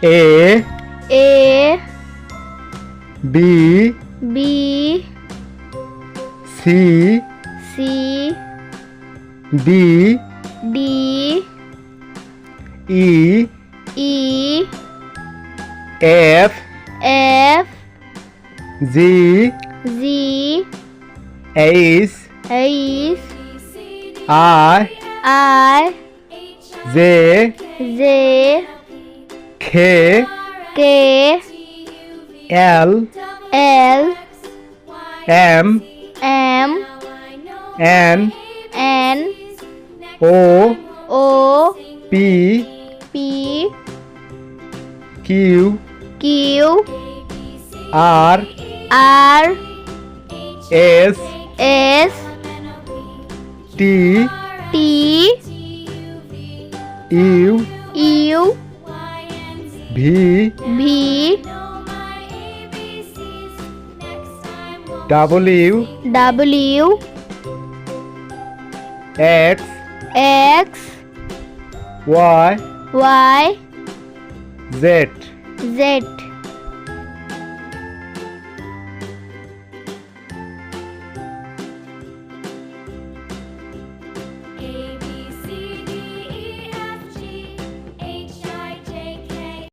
A B C D E F G H I J K L M N O P Q R S T U V W X Y Z